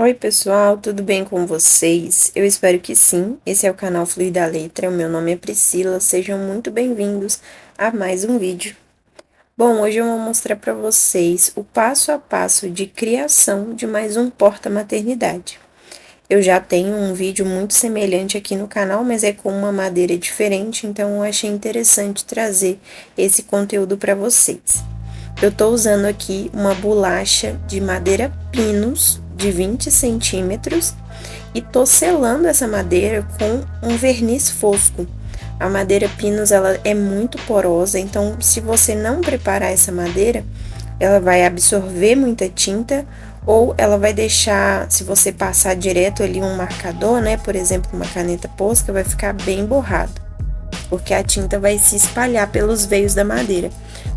Oi pessoal, tudo bem com vocês? Eu espero que sim. Esse é o canal Fluir da Letra, o meu nome é Priscila, sejam muito bem-vindos a mais um vídeo. Bom, hoje eu vou mostrar para vocês o passo a passo de criação de mais um porta-maternidade. Eu já tenho um vídeo muito semelhante aqui no canal, mas é com uma madeira diferente, então eu achei interessante trazer esse conteúdo para vocês. Eu tô usando aqui uma bolacha de madeira Pinus de 20 centímetros e tô selando essa madeira com um verniz fosco. A madeira Pinus, ela é muito porosa, então se você não preparar essa madeira, ela vai absorver muita tinta ou ela vai deixar, se você passar direto ali um marcador, né, por exemplo, uma caneta Posca, vai ficar bem borrado, porque a tinta vai se espalhar pelos veios da madeira.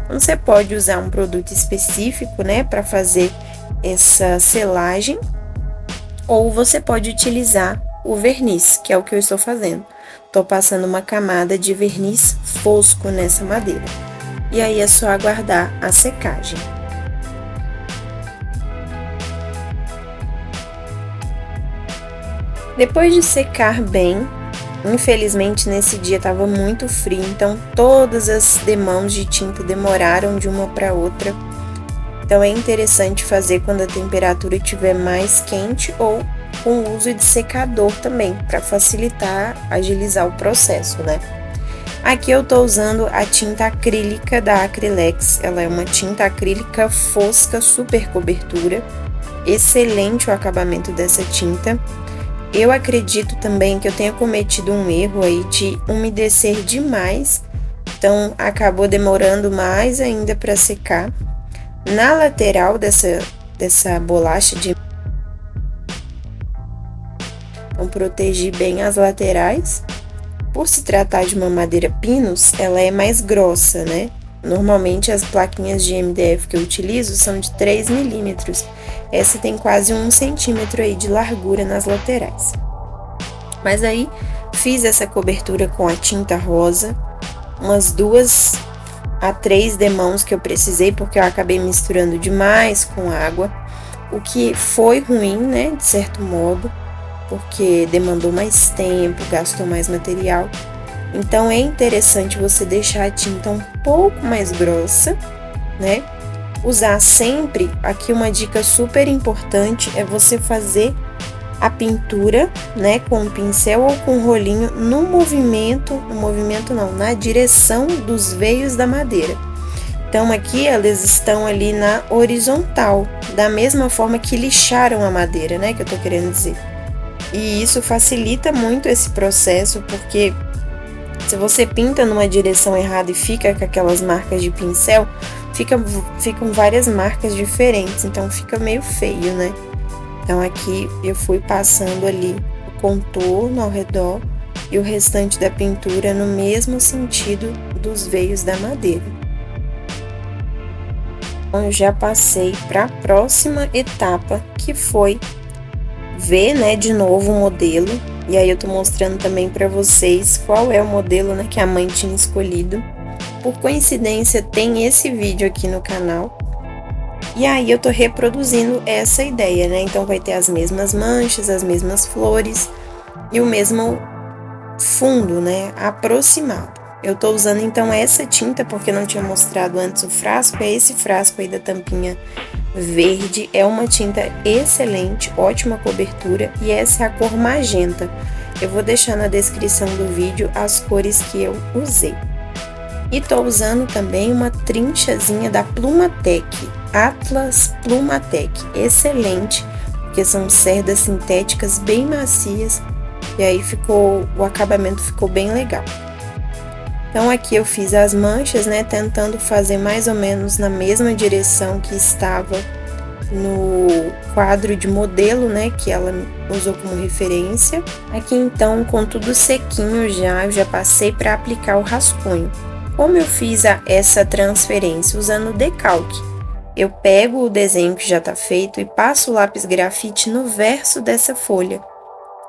Então, você pode usar um produto específico, né, para fazer essa selagem, ou você pode utilizar o verniz, que é o que eu estou fazendo. Tô passando uma camada de verniz fosco nessa madeira. E aí é só aguardar a secagem. Depois de secar bem, infelizmente nesse dia estava muito frio, então todas as demãos de tinta demoraram de uma para outra. Então é interessante fazer quando a temperatura estiver mais quente ou com o uso de secador também, para facilitar, agilizar o processo, né? Aqui eu tô usando a tinta acrílica da Acrylex, ela é uma tinta acrílica fosca, super cobertura, excelente o acabamento dessa tinta. Eu acredito também que eu tenha cometido um erro aí de umedecer demais, então acabou demorando mais ainda para secar. Na lateral dessa bolacha então protegi bem as laterais. Por se tratar de uma madeira Pinus, ela é mais grossa, né? Normalmente as plaquinhas de MDF que eu utilizo são de 3 milímetros. Essa tem quase 1 centímetro aí de largura nas laterais. Mas aí fiz essa cobertura com a tinta rosa, umas 2 a 3 demãos que eu precisei, porque eu acabei misturando demais com água, o que foi ruim, né, de certo modo, porque demandou mais tempo, gastou mais material. Então é interessante você deixar a tinta um pouco mais grossa, né? Usar sempre, aqui uma dica super importante é você fazer a pintura, né, com um pincel ou com um rolinho no movimento não, na direção dos veios da madeira. Então aqui elas estão ali na horizontal, da mesma forma que lixaram a madeira, né, que eu tô querendo dizer. E isso facilita muito esse processo, porque se você pinta numa direção errada e fica com aquelas marcas de pincel, ficam várias marcas diferentes, então fica meio feio, né? Então aqui eu fui passando ali o contorno ao redor e o restante da pintura no mesmo sentido dos veios da madeira. Então eu já passei para a próxima etapa, que foi ver, né, de novo o modelo. E aí eu tô mostrando também para vocês qual é o modelo, né, que a mãe tinha escolhido. Por coincidência tem esse vídeo aqui no canal. E aí eu tô reproduzindo essa ideia, né? Então vai ter as mesmas manchas, as mesmas flores e o mesmo fundo, né, aproximado. Eu tô usando então essa tinta porque eu não tinha mostrado antes o frasco, é esse frasco aí da tampinha verde, é uma tinta excelente, ótima cobertura, e essa é a cor magenta. Eu vou deixar na descrição do vídeo as cores que eu usei. E tô usando também uma trinchazinha da Plumatec, Atlas Plumatec, excelente, porque são cerdas sintéticas bem macias, e aí o acabamento ficou bem legal. Então aqui eu fiz as manchas, né, tentando fazer mais ou menos na mesma direção que estava no quadro de modelo, né, que ela usou como referência. Aqui então, com tudo sequinho eu já passei para aplicar o rascunho. Como eu fiz essa transferência usando decalque? Eu pego o desenho que já está feito e passo o lápis grafite no verso dessa folha.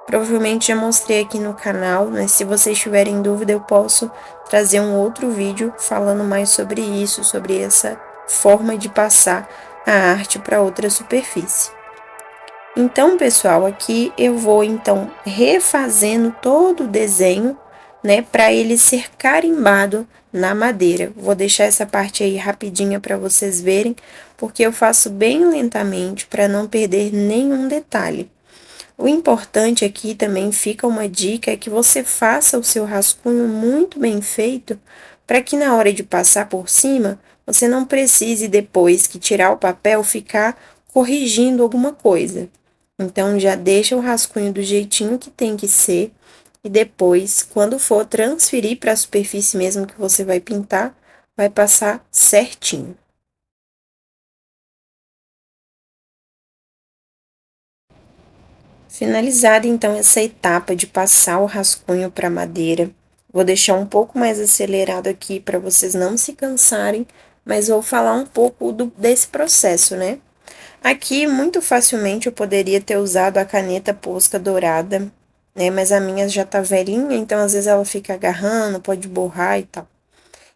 Provavelmente já mostrei aqui no canal, mas se vocês tiverem dúvida eu posso trazer um outro vídeo falando mais sobre isso, sobre essa forma de passar a arte para outra superfície. Então, pessoal, aqui eu vou então refazendo todo o desenho, né, para ele ser carimbado na madeira. Vou deixar essa parte aí rapidinha para vocês verem, porque eu faço bem lentamente para não perder nenhum detalhe. O importante aqui também fica uma dica é que você faça o seu rascunho muito bem feito, para que na hora de passar por cima, você não precise depois que tirar o papel ficar corrigindo alguma coisa. Então já deixa o rascunho do jeitinho que tem que ser e depois, quando for transferir para a superfície mesmo que você vai pintar, vai passar certinho. Finalizada então essa etapa de passar o rascunho para madeira, vou deixar um pouco mais acelerado aqui para vocês não se cansarem, mas vou falar um pouco desse processo, né? Aqui, muito facilmente, eu poderia ter usado a caneta Posca dourada, né? Mas a minha já tá velhinha, então às vezes ela fica agarrando, pode borrar e tal.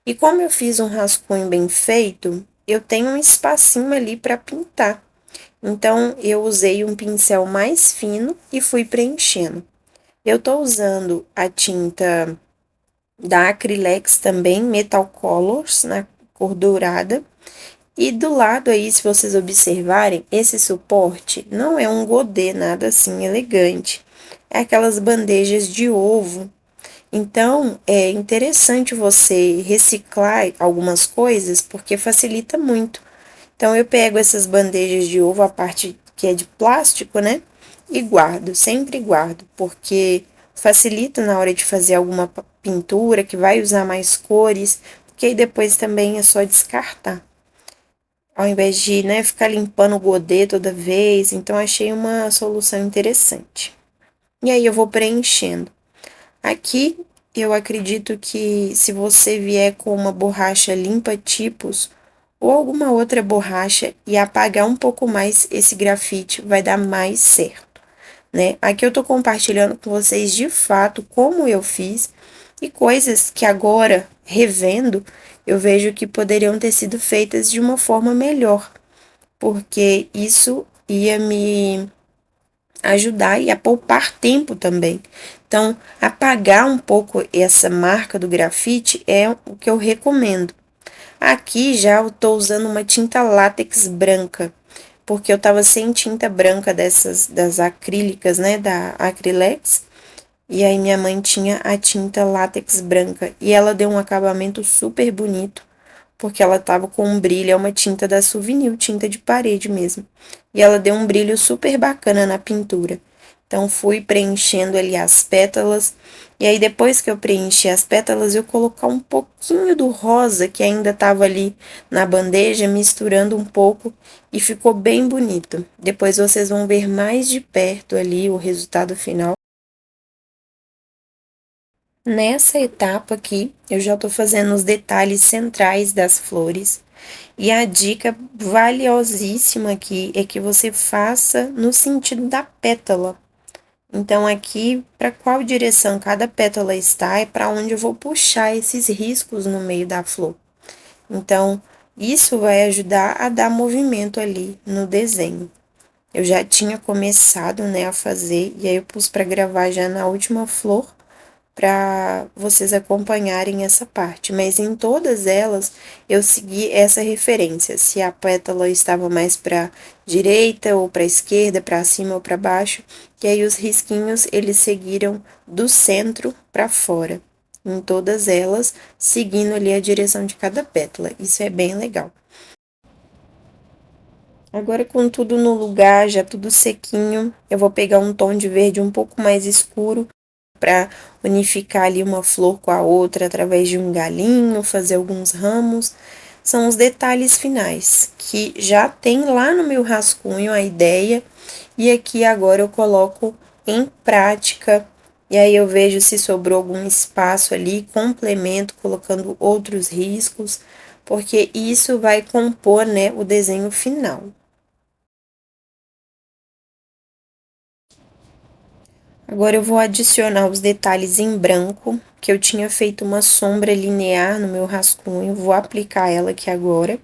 E como eu fiz um rascunho bem feito, eu tenho um espacinho ali para pintar. Então, eu usei um pincel mais fino e fui preenchendo. Eu tô usando a tinta da Acrylex também, Metal Colors, na cor dourada. E do lado aí, se vocês observarem, esse suporte não é um godê, nada assim elegante. É aquelas bandejas de ovo. Então, é interessante você reciclar algumas coisas, porque facilita muito. Então, eu pego essas bandejas de ovo, a parte que é de plástico, né? E guardo, sempre guardo, porque facilita na hora de fazer alguma pintura que vai usar mais cores, porque aí depois também é só descartar. Ao invés de, né, ficar limpando o godê toda vez, então achei uma solução interessante. E aí eu vou preenchendo. Aqui eu acredito que se você vier com uma borracha limpa tipos ou alguma outra borracha e apagar um pouco mais esse grafite, vai dar mais certo, né? Aqui eu tô compartilhando com vocês de fato como eu fiz e coisas que agora, revendo, eu vejo que poderiam ter sido feitas de uma forma melhor, porque isso ia me ajudar e a poupar tempo também. Então, apagar um pouco essa marca do grafite é o que eu recomendo. Aqui já eu tô usando uma tinta látex branca, porque eu tava sem tinta branca dessas das acrílicas, né, da Acrylex. E aí minha mãe tinha a tinta látex branca e ela deu um acabamento super bonito, porque ela tava com um brilho, é uma tinta da Souvenir, tinta de parede mesmo. E ela deu um brilho super bacana na pintura. Então fui preenchendo ali as pétalas, e aí depois que eu preenchi as pétalas, eu colocar um pouquinho do rosa que ainda tava ali na bandeja, misturando um pouco e ficou bem bonito. Depois vocês vão ver mais de perto ali o resultado final. Nessa etapa aqui, eu já tô fazendo os detalhes centrais das flores. E a dica valiosíssima aqui é que você faça no sentido da pétala. Então, aqui, para qual direção cada pétala está, é para onde eu vou puxar esses riscos no meio da flor. Então, isso vai ajudar a dar movimento ali no desenho. Eu já tinha começado, né, a fazer, e aí eu pus para gravar já na última flor, para vocês acompanharem essa parte, mas em todas elas eu segui essa referência, se a pétala estava mais para direita ou para esquerda, para cima ou para baixo, e aí os risquinhos eles seguiram do centro para fora, em todas elas, seguindo ali a direção de cada pétala. Isso é bem legal. Agora, com tudo no lugar, já tudo sequinho, eu vou pegar um tom de verde um pouco mais escuro para unificar ali uma flor com a outra através de um galinho, fazer alguns ramos. São os detalhes finais que já tem lá no meu rascunho a ideia e aqui agora eu coloco em prática. E aí eu vejo se sobrou algum espaço ali, complemento colocando outros riscos, porque isso vai compor, né, o desenho final. Agora eu vou adicionar os detalhes em branco, que eu tinha feito uma sombra linear no meu rascunho, vou aplicar ela aqui agora.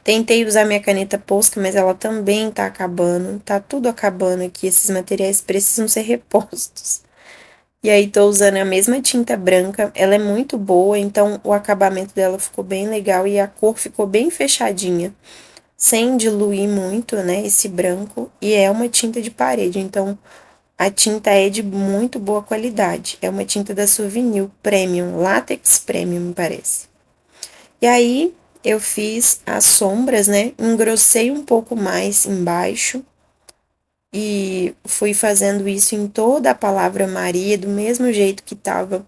Tentei usar minha caneta Posca, mas ela também tá acabando. Tá tudo acabando aqui. Esses materiais precisam ser repostos. E aí tô usando a mesma tinta branca. Ela é muito boa, então o acabamento dela ficou bem legal e a cor ficou bem fechadinha, sem diluir muito, né, esse branco. E é uma tinta de parede, então a tinta é de muito boa qualidade. É uma tinta da Souvenir Premium, Látex Premium, me parece. E aí eu fiz as sombras, né? Engrossei um pouco mais embaixo e fui fazendo isso em toda a palavra Maria, do mesmo jeito que estava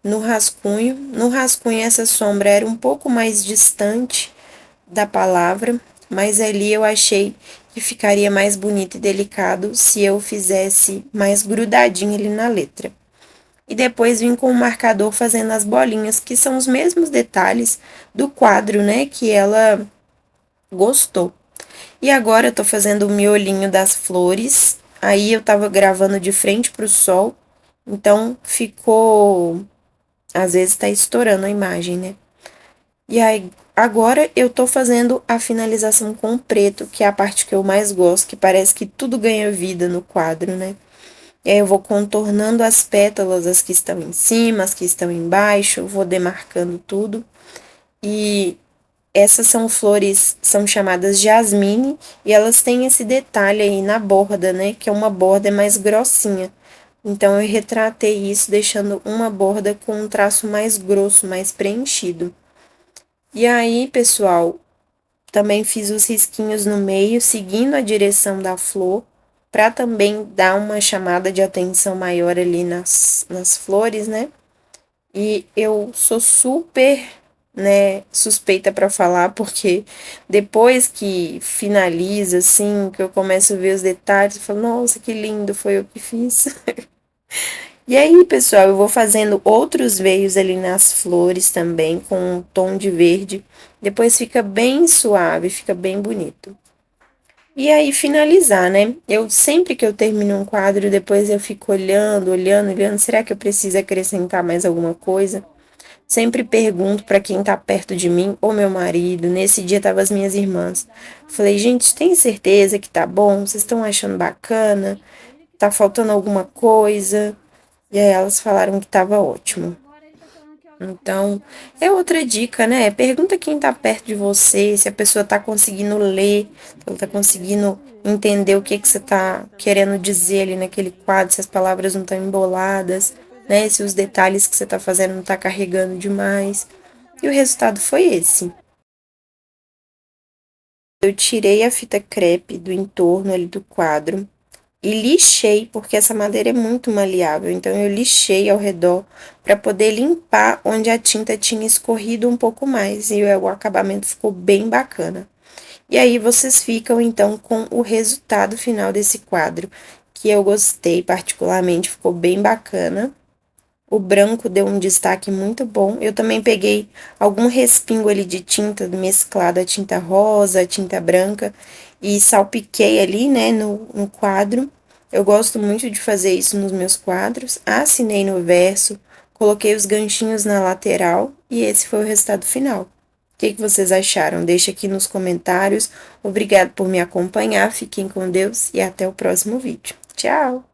no rascunho. No rascunho, essa sombra era um pouco mais distante da palavra, mas ali eu achei que ficaria mais bonito e delicado se eu fizesse mais grudadinho ali na letra. E depois vim com o marcador fazendo as bolinhas, que são os mesmos detalhes do quadro, né, que ela gostou. E agora eu tô fazendo o miolinho das flores. Aí eu tava gravando de frente pro sol, então ficou, às vezes tá estourando a imagem, né? E aí agora eu tô fazendo a finalização com o preto, que é a parte que eu mais gosto, que parece que tudo ganha vida no quadro, né? E aí eu vou contornando as pétalas, as que estão em cima, as que estão embaixo, vou demarcando tudo. E essas são flores, são chamadas jasmine, e elas têm esse detalhe aí na borda, né? Que é uma borda mais grossinha. Então eu retratei isso deixando uma borda com um traço mais grosso, mais preenchido. E aí, pessoal, também fiz os risquinhos no meio, seguindo a direção da flor, para também dar uma chamada de atenção maior ali nas flores, né? E eu sou super, né, suspeita para falar, porque depois que finaliza, assim, que eu começo a ver os detalhes, eu falo, nossa, que lindo, foi eu que fiz. E aí, pessoal, eu vou fazendo outros veios ali nas flores também, com um tom de verde. Depois fica bem suave, fica bem bonito. E aí, finalizar, né? Eu sempre que eu termino um quadro, depois eu fico olhando. Será que eu preciso acrescentar mais alguma coisa? Sempre pergunto para quem tá perto de mim, ou meu marido. Nesse dia tava as minhas irmãs. Falei, gente, tem certeza que tá bom? Vocês estão achando bacana? Tá faltando alguma coisa? E aí elas falaram que tava ótimo. Então, é outra dica, né? Pergunta quem tá perto de você, se a pessoa tá conseguindo ler, se ela tá conseguindo entender o que que você tá querendo dizer ali naquele quadro, se as palavras não estão emboladas, né? Se os detalhes que você tá fazendo não tá carregando demais. E o resultado foi esse. Eu tirei a fita crepe do entorno ali do quadro e lixei, porque essa madeira é muito maleável, então eu lixei ao redor para poder limpar onde a tinta tinha escorrido um pouco mais e o acabamento ficou bem bacana. E aí vocês ficam então com o resultado final desse quadro, que eu gostei particularmente, ficou bem bacana. O branco deu um destaque muito bom. Eu também peguei algum respingo ali de tinta mesclado a tinta rosa, a tinta branca e salpiquei ali, né, no quadro. Eu gosto muito de fazer isso nos meus quadros. Assinei no verso, coloquei os ganchinhos na lateral e esse foi o resultado final. O que vocês acharam? Deixa aqui nos comentários. Obrigado por me acompanhar. Fiquem com Deus e até o próximo vídeo. Tchau!